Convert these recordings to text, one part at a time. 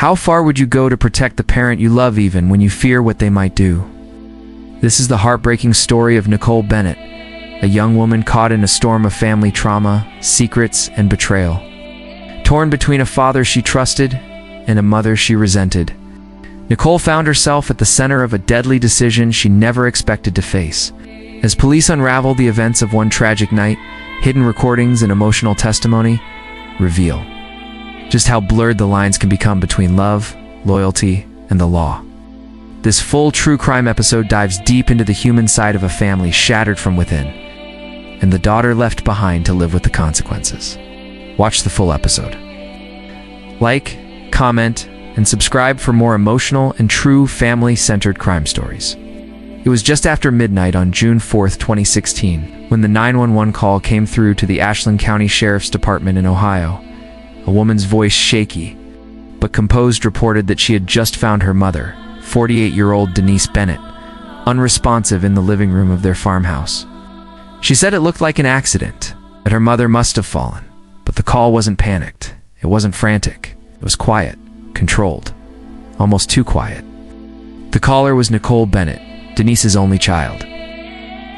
How far would you go to protect the parent you love even when you fear what they might do? This is the heartbreaking story of Nicole Bennett, a young woman caught in a storm of family trauma, secrets, and betrayal. Torn between a father she trusted and a mother she resented, Nicole found herself at the center of a deadly decision she never expected to face. As police unravel the events of one tragic night, hidden recordings and emotional testimony reveal just how blurred the lines can become between love, loyalty, and the law. This full true crime episode dives deep into the human side of a family shattered from within, and the daughter left behind to live with the consequences. Watch the full episode. Like, comment, and subscribe for more emotional and true family-centered crime stories. It was just after midnight on June 4, 2016, when the 911 call came through to the Ashland County Sheriff's Department in Ohio. A woman's voice, shaky but composed, reported that she had just found her mother, 48-year-old Denise Bennett, unresponsive in the living room of their farmhouse. She said it looked like an accident, that her mother must have fallen, but the call wasn't panicked. It wasn't frantic. It was quiet, controlled, almost too quiet. The caller was Nicole Bennett, Denise's only child.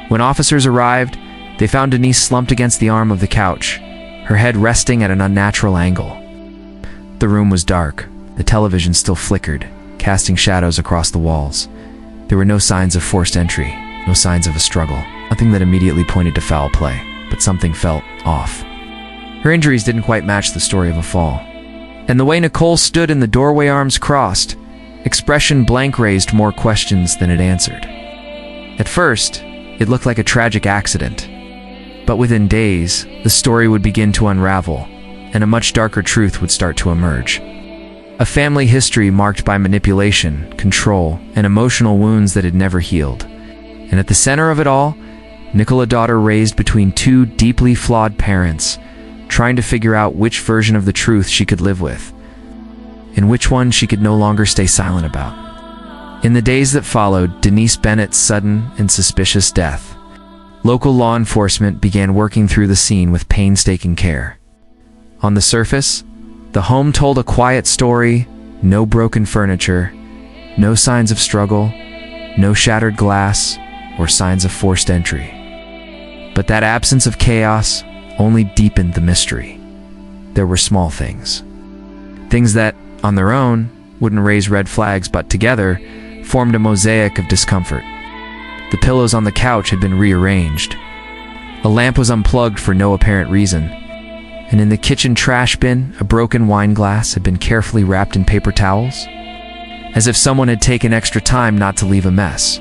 When officers arrived, they found Denise slumped against the arm of the couch, her head resting at an unnatural angle. The room was dark. The television still flickered, casting shadows across the walls. There were no signs of forced entry, no signs of a struggle, nothing that immediately pointed to foul play, but something felt off. Her injuries didn't quite match the story of a fall. And the way Nicole stood in the doorway, arms crossed, expression blank, raised more questions than it answered. At first, it looked like a tragic accident. But within days, the story would begin to unravel, and a much darker truth would start to emerge. A family history marked by manipulation, control, and emotional wounds that had never healed. And at the center of it all, Nicole, a daughter raised between two deeply flawed parents, trying to figure out which version of the truth she could live with, and which one she could no longer stay silent about. In the days that followed Denise Bennett's sudden and suspicious death, local law enforcement began working through the scene with painstaking care. On the surface, the home told a quiet story: no broken furniture, no signs of struggle, no shattered glass, or signs of forced entry. But that absence of chaos only deepened the mystery. There were small things. Things that, on their own, wouldn't raise red flags, but together formed a mosaic of discomfort. The pillows on the couch had been rearranged. A lamp was unplugged for no apparent reason. And in the kitchen trash bin, a broken wine glass had been carefully wrapped in paper towels, as if someone had taken extra time not to leave a mess.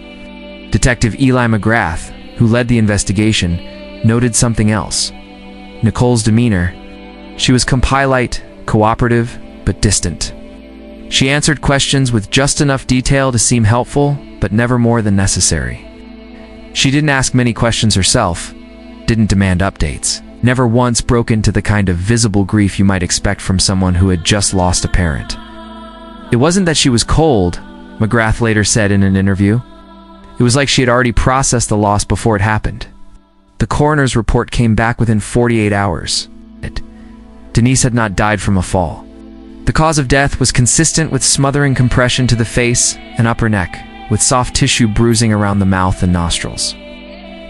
Detective Eli McGrath, who led the investigation, noted something else. Nicole's demeanor. She was compliant, cooperative, but distant. She answered questions with just enough detail to seem helpful, but never more than necessary. She didn't ask many questions herself, didn't demand updates, never once broke into the kind of visible grief you might expect from someone who had just lost a parent. It wasn't that she was cold, McGrath later said in an interview. It was like she had already processed the loss before it happened. The coroner's report came back within 48 hours. Denise had not died from a fall. The cause of death was consistent with smothering compression to the face and upper neck, with soft tissue bruising around the mouth and nostrils.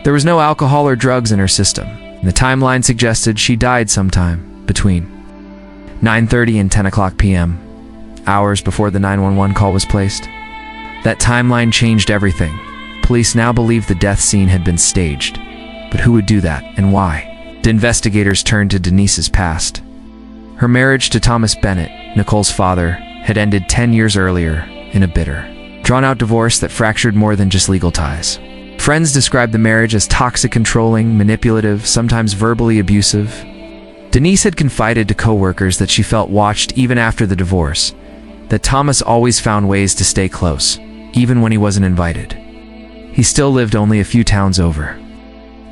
There was no alcohol or drugs in her system, and the timeline suggested she died sometime between 9:30 and 10 o'clock p.m., hours before the 911 call was placed. That timeline changed everything. Police now believed the death scene had been staged. But who would do that, and why? The investigators turned to Denise's past. Her marriage to Thomas Bennett, Nicole's father, had ended 10 years earlier in a bitter, drawn-out divorce that fractured more than just legal ties. Friends described the marriage as toxic, controlling, manipulative, sometimes verbally abusive. Denise had confided to co-workers that she felt watched even after the divorce, that Thomas always found ways to stay close, even when he wasn't invited. He still lived only a few towns over.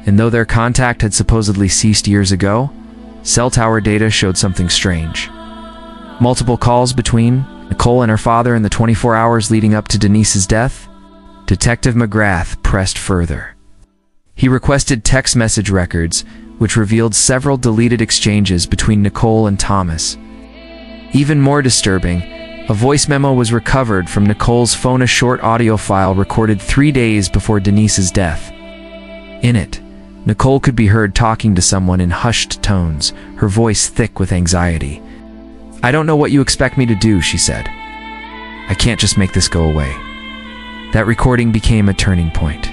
And though their contact had supposedly ceased years ago, cell tower data showed something strange. Multiple calls between Nicole and her father in the 24 hours leading up to Denise's death. Detective McGrath pressed further. He requested text message records, which revealed several deleted exchanges between Nicole and Thomas. Even more disturbing, A voice memo was recovered from Nicole's phone, a short audio file recorded 3 days before Denise's death. In it, Nicole could be heard talking to someone in hushed tones, her voice thick with anxiety. "I don't know what you expect me to do," she said. "I can't just make this go away." That recording became a turning point.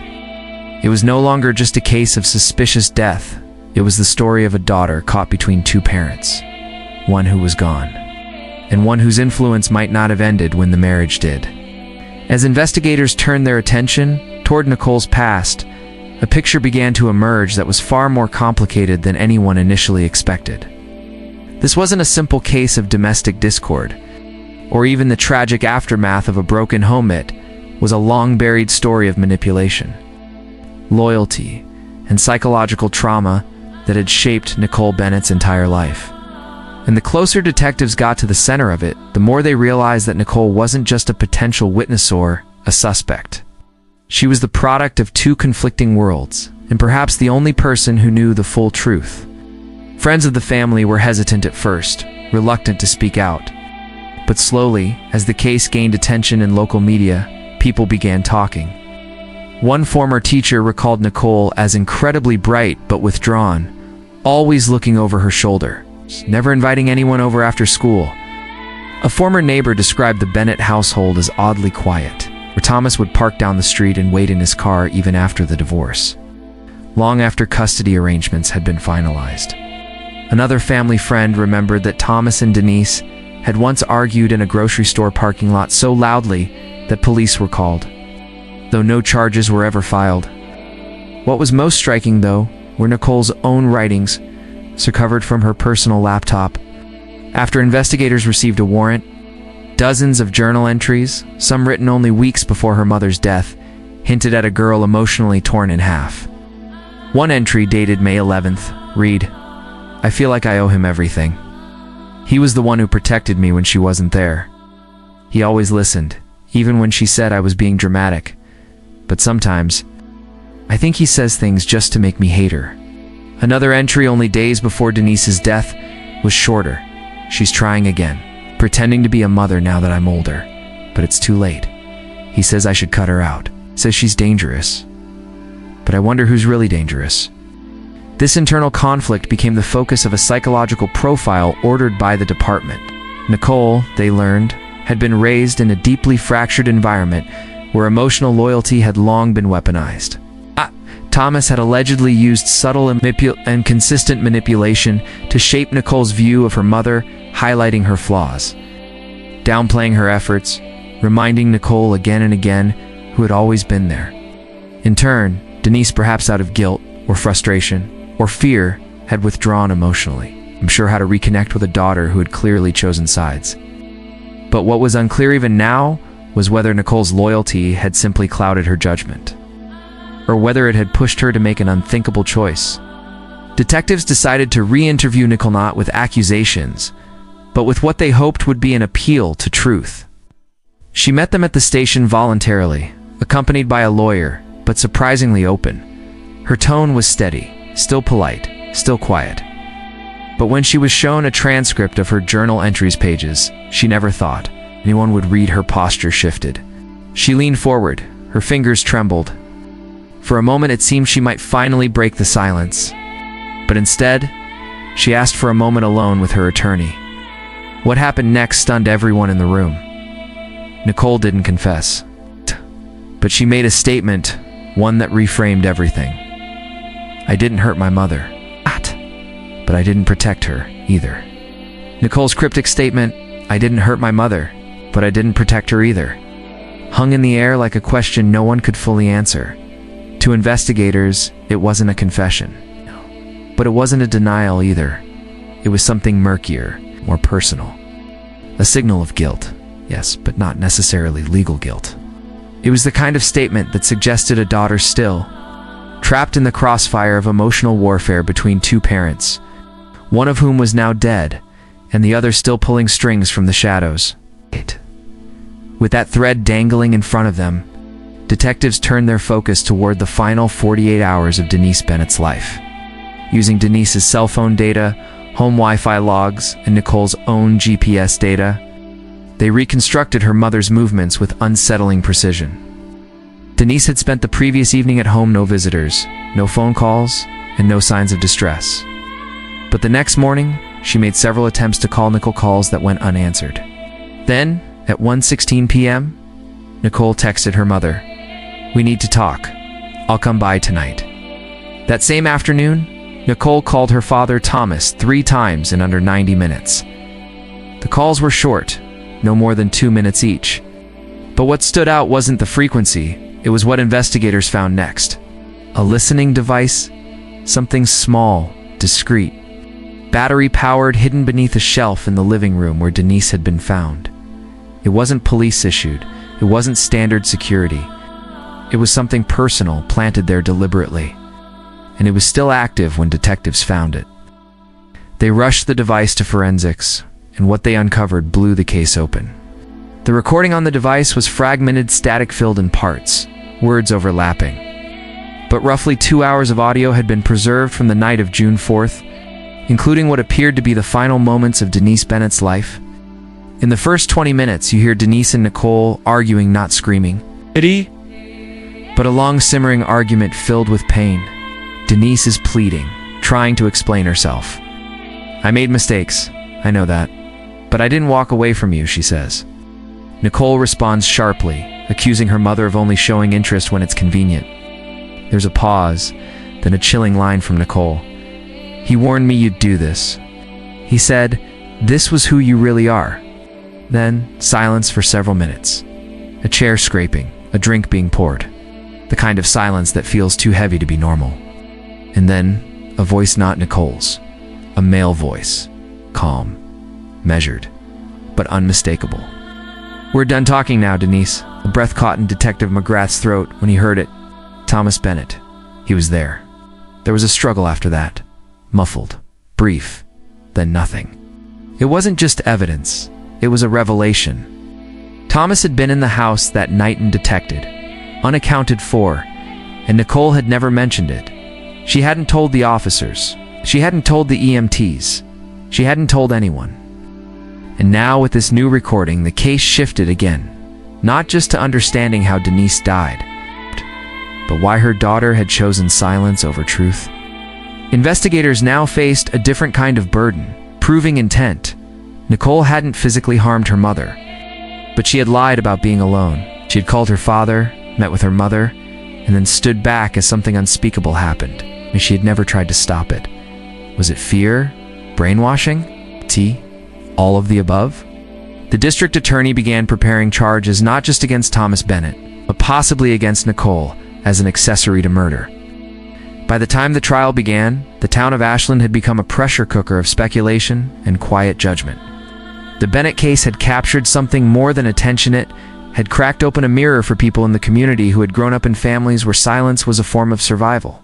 It was no longer just a case of suspicious death. It was the story of a daughter caught between two parents, one who was gone, and one whose influence might not have ended when the marriage did. As investigators turned their attention toward Nicole's past, a picture began to emerge that was far more complicated than anyone initially expected. This wasn't a simple case of domestic discord, or even the tragic aftermath of a broken home. It was a long-buried story of manipulation, loyalty, and psychological trauma that had shaped Nicole Bennett's entire life. And the closer detectives got to the center of it, the more they realized that Nicole wasn't just a potential witness or a suspect. She was the product of two conflicting worlds, and perhaps the only person who knew the full truth. Friends of the family were hesitant at first, reluctant to speak out. But slowly, as the case gained attention in local media, people began talking. One former teacher recalled Nicole as incredibly bright but withdrawn, always looking over her shoulder, never inviting anyone over after school. A former neighbor described the Bennett household as oddly quiet, where Thomas would park down the street and wait in his car even after the divorce, long after custody arrangements had been finalized. Another family friend remembered that Thomas and Denise had once argued in a grocery store parking lot so loudly that police were called, though no charges were ever filed. What was most striking, though, were Nicole's own writings, recovered from her personal laptop. After investigators received a warrant, dozens of journal entries, some written only weeks before her mother's death, hinted at a girl emotionally torn in half. One entry, dated May 11th, read, "I feel like I owe him everything. He was the one who protected me when she wasn't there. He always listened, even when she said I was being dramatic. But sometimes, I think he says things just to make me hate her." Another entry, only days before Denise's death, was shorter. "She's trying again, pretending to be a mother now that I'm older. But it's too late. He says I should cut her out. Says she's dangerous. But I wonder who's really dangerous." This internal conflict became the focus of a psychological profile ordered by the department. Nicole, they learned, had been raised in a deeply fractured environment where emotional loyalty had long been weaponized. Thomas had allegedly used subtle and consistent manipulation to shape Nicole's view of her mother, highlighting her flaws, downplaying her efforts, reminding Nicole again and again who had always been there. In turn, Denise, perhaps out of guilt or frustration or fear, had withdrawn emotionally, unsure how to reconnect with a daughter who had clearly chosen sides. But what was unclear even now was whether Nicole's loyalty had simply clouded her judgment, or whether it had pushed her to make an unthinkable choice. Detectives decided to re-interview Nicole, not with accusations, but with what they hoped would be an appeal to truth. She met them at the station voluntarily, accompanied by a lawyer, but surprisingly open. Her tone was steady, still polite, still quiet. But when she was shown a transcript of her journal entries pages, she never thought anyone would read. Her posture shifted. She leaned forward, her fingers trembled. For a moment it seemed she might finally break the silence. But instead, she asked for a moment alone with her attorney. What happened next stunned everyone in the room. Nicole didn't confess, but she made a statement, one that reframed everything. "I didn't hurt my mother, but I didn't protect her either." Nicole's cryptic statement, "I didn't hurt my mother, but I didn't protect her either," hung in the air like a question no one could fully answer. To investigators, it wasn't a confession, but it wasn't a denial either. It was something murkier, more personal. A signal of guilt, yes, but not necessarily legal guilt. It was the kind of statement that suggested a daughter still trapped in the crossfire of emotional warfare between two parents, one of whom was now dead, and the other still pulling strings from the shadows. With that thread dangling in front of them, detectives turned their focus toward the final 48 hours of Denise Bennett's life. Using Denise's cell phone data, home Wi-Fi logs, and Nicole's own GPS data, They reconstructed her mother's movements with unsettling precision. Denise had spent the previous evening at home, no visitors, no phone calls, and no signs of distress. But the next morning, she made several attempts to call Nicole, calls that went unanswered. Then, at 1:16 p.m., Nicole texted her mother, "We need to talk. I'll come by tonight." That same afternoon, Nicole called her father Thomas 3 times in under 90 minutes. The calls were short, no more than 2 minutes each. But what stood out wasn't the frequency, it was what investigators found next. A listening device, something small, discreet, battery-powered, hidden beneath a shelf in the living room where Denise had been found. It wasn't police-issued, it wasn't standard security. It was something personal, planted there deliberately. And it was still active when detectives found it. They rushed the device to forensics, and what they uncovered blew the case open. The recording on the device was fragmented, static-filled in parts, words overlapping. But roughly 2 hours of audio had been preserved from the night of June 4th, including what appeared to be the final moments of Denise Bennett's life. In the first 20 minutes, you hear Denise and Nicole arguing, not screaming, "Eddie!" but a long simmering argument filled with pain. Denise is pleading, trying to explain herself. "I made mistakes, I know that. But I didn't walk away from you," she says. Nicole responds sharply, accusing her mother of only showing interest when it's convenient. There's a pause, then a chilling line from Nicole. "He warned me you'd do this. He said, this was who you really are." Then, silence for several minutes. A chair scraping, a drink being poured. The kind of silence that feels too heavy to be normal. And then, a voice not Nicole's. A male voice. Calm. Measured. But unmistakable. "We're done talking now, Denise." A breath caught in Detective McGrath's throat when he heard it. Thomas Bennett. He was there. There was a struggle after that. Muffled. Brief. Then nothing. It wasn't just evidence. It was a revelation. Thomas had been in the house that night and detected, unaccounted for, and Nicole had never mentioned it. She hadn't told the officers. She hadn't told the EMTs. She hadn't told anyone. And now, with this new recording, the case shifted again, not just to understanding how Denise died, but why her daughter had chosen silence over truth. Investigators now faced a different kind of burden, proving intent. Nicole hadn't physically harmed her mother, but she had lied about being alone. She had called her father, met with her mother, and then stood back as something unspeakable happened, and she had never tried to stop it. Was it fear? Brainwashing? All of the above? The district attorney began preparing charges not just against Thomas Bennett, but possibly against Nicole as an accessory to murder. By the time the trial began, the town of Ashland had become a pressure cooker of speculation and quiet judgment. The Bennett case had captured something more than attention. It had cracked open a mirror for people in the community who had grown up in families where silence was a form of survival,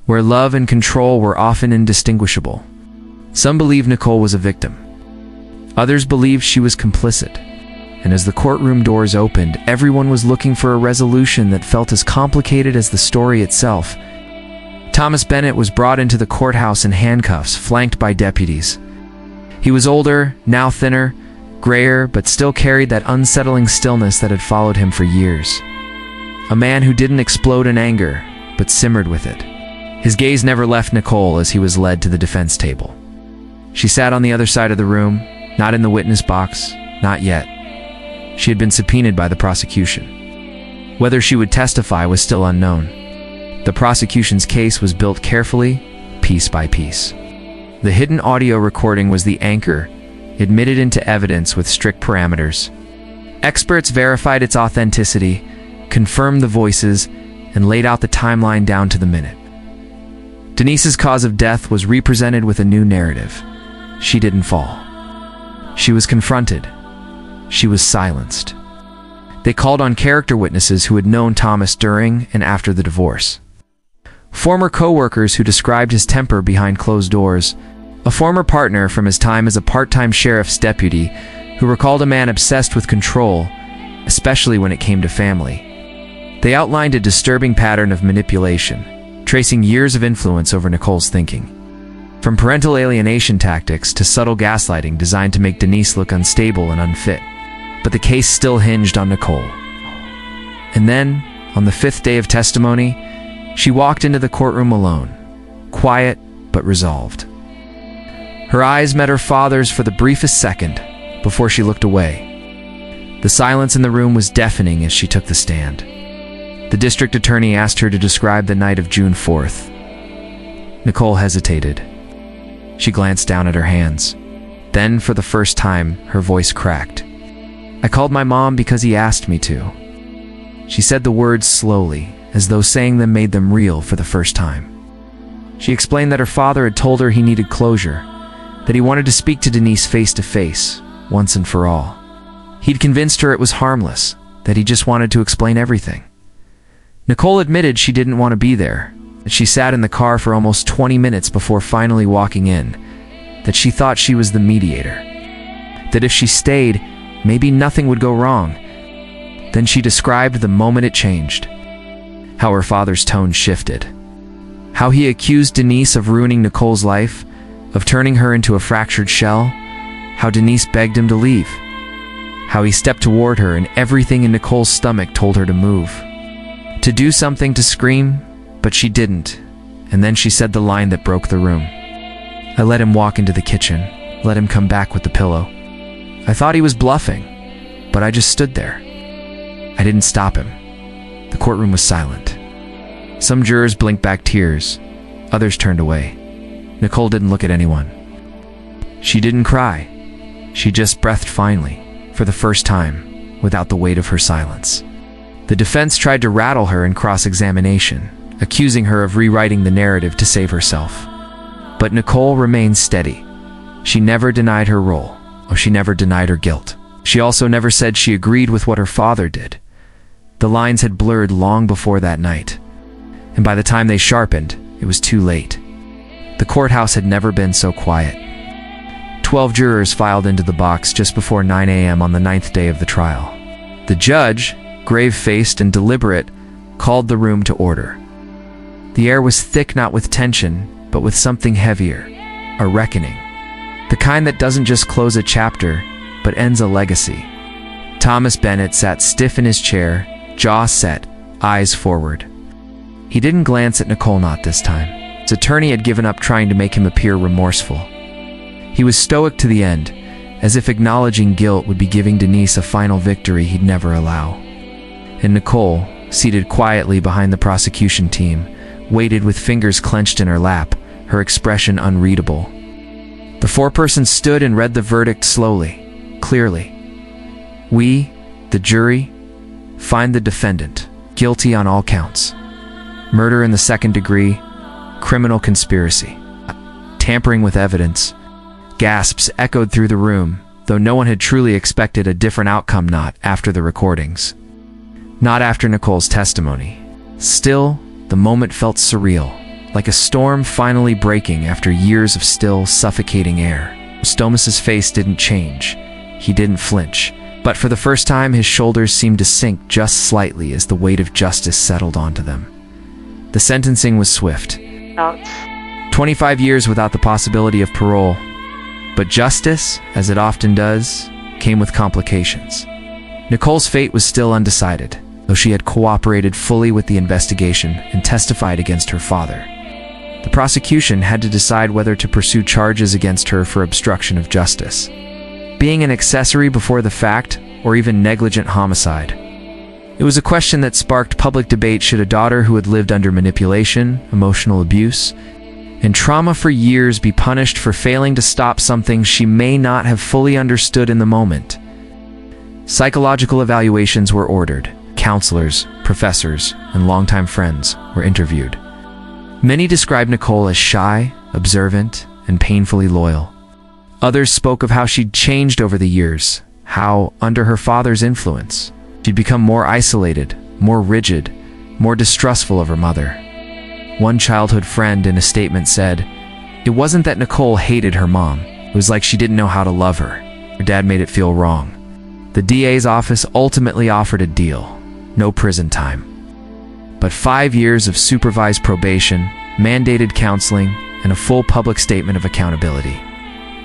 where love and control were often indistinguishable. Some believed Nicole was a victim. Others believed she was complicit. And as the courtroom doors opened, everyone was looking for a resolution that felt as complicated as the story itself. Thomas Bennett was brought into the courthouse in handcuffs, flanked by deputies. He was older, now thinner, grayer, but still carried that unsettling stillness that had followed him for years. A man who didn't explode in anger, but simmered with it. His gaze never left Nicole as he was led to the defense table. She sat on the other side of the room, not in the witness box, not yet. She had been subpoenaed by the prosecution. Whether she would testify was still unknown. The prosecution's case was built carefully, piece by piece. The hidden audio recording was the anchor, admitted into evidence with strict parameters. Experts verified its authenticity, confirmed the voices, and laid out the timeline down to the minute. Denise's cause of death was represented with a new narrative. She didn't fall. She was confronted. She was silenced. They called on character witnesses who had known Thomas during and after the divorce. Former co-workers who described his temper behind closed doors. A former partner from his time as a part-time sheriff's deputy who recalled a man obsessed with control, especially when it came to family. They outlined a disturbing pattern of manipulation, tracing years of influence over Nicole's thinking. From parental alienation tactics to subtle gaslighting designed to make Denise look unstable and unfit. but the case still hinged on Nicole. And then, on the 5th day of testimony, she walked into the courtroom alone, quiet but resolved. Her eyes met her father's for the briefest second before she looked away. The silence in the room was deafening as she took the stand. The district attorney asked her to describe the night of June 4th. Nicole hesitated. She glanced down at her hands. Then, for the first time, her voice cracked. "I called my mom because he asked me to." She said the words slowly, as though saying them made them real for the first time. She explained that her father had told her he needed closure, that he wanted to speak to Denise face to face, once and for all. He'd convinced her it was harmless, that he just wanted to explain everything. Nicole admitted she didn't want to be there, that she sat in the car for almost 20 minutes before finally walking in, that she thought she was the mediator, that if she stayed, maybe nothing would go wrong. Then she described the moment it changed, how her father's tone shifted, how he accused Denise of ruining Nicole's life, of turning her into a fractured shell, how Denise begged him to leave, how he stepped toward her and everything in Nicole's stomach told her to move, to do something, to scream, but she didn't. And then she said the line that broke the room. "I let him walk into the kitchen, let him come back with the pillow. I thought he was bluffing, but I just stood there. I didn't stop him." The courtroom was silent. Some jurors blinked back tears. Others turned away. Nicole didn't look at anyone. She didn't cry. She just breathed finely, for the first time, without the weight of her silence. The defense tried to rattle her in cross-examination, accusing her of rewriting the narrative to save herself. But Nicole remained steady. She never denied her role, or she never denied her guilt. She also never said she agreed with what her father did. The lines had blurred long before that night, and by the time they sharpened, it was too late. The courthouse had never been so quiet. 12 jurors filed into the box just before 9 a.m. on the 9th day of the trial. The judge, grave-faced and deliberate, called the room to order. The air was thick not with tension, but with something heavier, a reckoning. The kind that doesn't just close a chapter, but ends a legacy. Thomas Bennett sat stiff in his chair, jaw set, eyes forward. He didn't glance at Nicole, not this time. His attorney had given up trying to make him appear remorseful. He was stoic to the end, as if acknowledging guilt would be giving Denise a final victory he'd never allow. And Nicole, seated quietly behind the prosecution team, waited with fingers clenched in her lap, her expression unreadable. The foreperson stood and read the verdict slowly, clearly. "We, the jury, find the defendant guilty on all counts. Murder in the second degree, criminal conspiracy, tampering with evidence." Gasps echoed through the room, though no one had truly expected a different outcome, not after the recordings. Not after Nicole's testimony. Still, the moment felt surreal, like a storm finally breaking after years of still, suffocating air. Stomas's face didn't change. He didn't flinch. But for the first time, his shoulders seemed to sink just slightly as the weight of justice settled onto them. The sentencing was swift. 25 years without the possibility of parole. But justice, as it often does, came with complications. Nicole's fate was still undecided, though she had cooperated fully with the investigation and testified against her father. The prosecution had to decide whether to pursue charges against her for obstruction of justice, being an accessory before the fact, or even negligent homicide. It was a question that sparked public debate. Should a daughter who had lived under manipulation, emotional abuse, and trauma for years be punished for failing to stop something she may not have fully understood in the moment? Psychological evaluations were ordered. Counselors, professors, and longtime friends were interviewed. Many described Nicole as shy, observant, and painfully loyal. Others spoke of how she'd changed over the years, how, under her father's influence, she'd become more isolated, more rigid, more distrustful of her mother. One childhood friend in a statement said, "It wasn't that Nicole hated her mom. It was like she didn't know how to love her. Her dad made it feel wrong." The DA's office ultimately offered a deal. No prison time. But 5 years of supervised probation, mandated counseling, and a full public statement of accountability.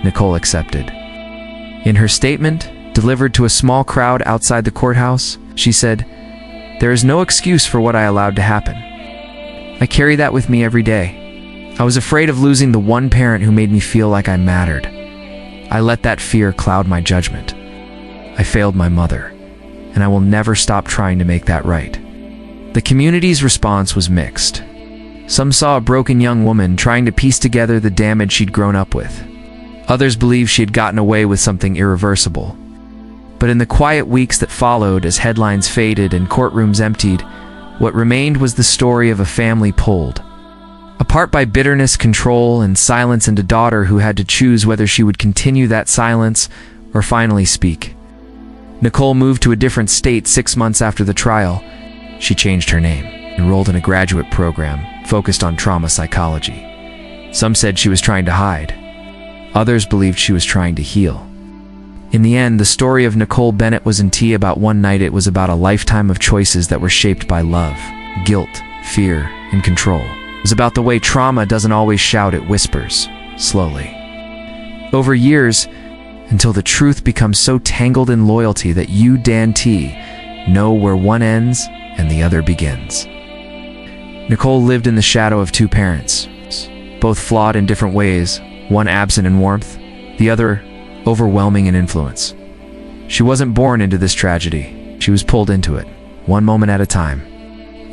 Nicole accepted. In her statement, delivered to a small crowd outside the courthouse, she said, "There is no excuse for what I allowed to happen. I carry that with me every day. I was afraid of losing the one parent who made me feel like I mattered. I let that fear cloud my judgment. I failed my mother, and I will never stop trying to make that right." The community's response was mixed. Some saw a broken young woman trying to piece together the damage she'd grown up with. Others believed she had gotten away with something irreversible. But in the quiet weeks that followed, as headlines faded and courtrooms emptied, what remained was the story of a family pulled apart by bitterness, control, and silence, and a daughter who had to choose whether she would continue that silence or finally speak. Nicole moved to a different state 6 months after the trial. She changed her name, enrolled in a graduate program focused on trauma psychology. Some said she was trying to hide. Others believed she was trying to heal. In the end, the story of Nicole Bennett wasn't about one night. It was about a lifetime of choices that were shaped by love, guilt, fear, and control. It was about the way trauma doesn't always shout, it whispers, slowly. Over years, until the truth becomes so tangled in loyalty that you, Dan T., know where one ends and the other begins. Nicole lived in the shadow of two parents, both flawed in different ways, one absent in warmth, the other overwhelming in influence. She wasn't born into this tragedy. She was pulled into it, one moment at a time.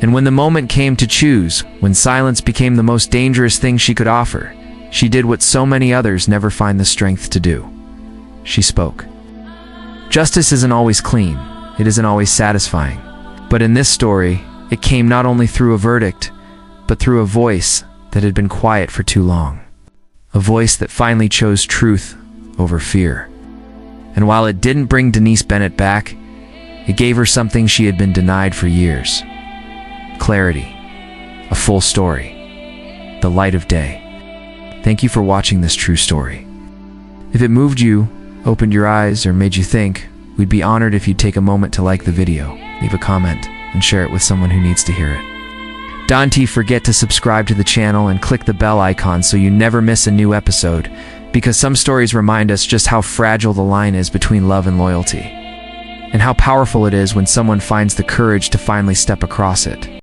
And when the moment came to choose, when silence became the most dangerous thing she could offer, she did what so many others never find the strength to do. She spoke. Justice isn't always clean. It isn't always satisfying. But in this story, it came not only through a verdict, but through a voice that had been quiet for too long. A voice that finally chose truth over fear. And while it didn't bring Denise Bennett back, it gave her something she had been denied for years. Clarity. A full story. The light of day. Thank you for watching this true story. If it moved you, opened your eyes, or made you think, we'd be honored if you'd take a moment to like the video, leave a comment, and share it with someone who needs to hear it. Don't forget to subscribe to the channel and click the bell icon so you never miss a new episode, because some stories remind us just how fragile the line is between love and loyalty, and how powerful it is when someone finds the courage to finally step across it.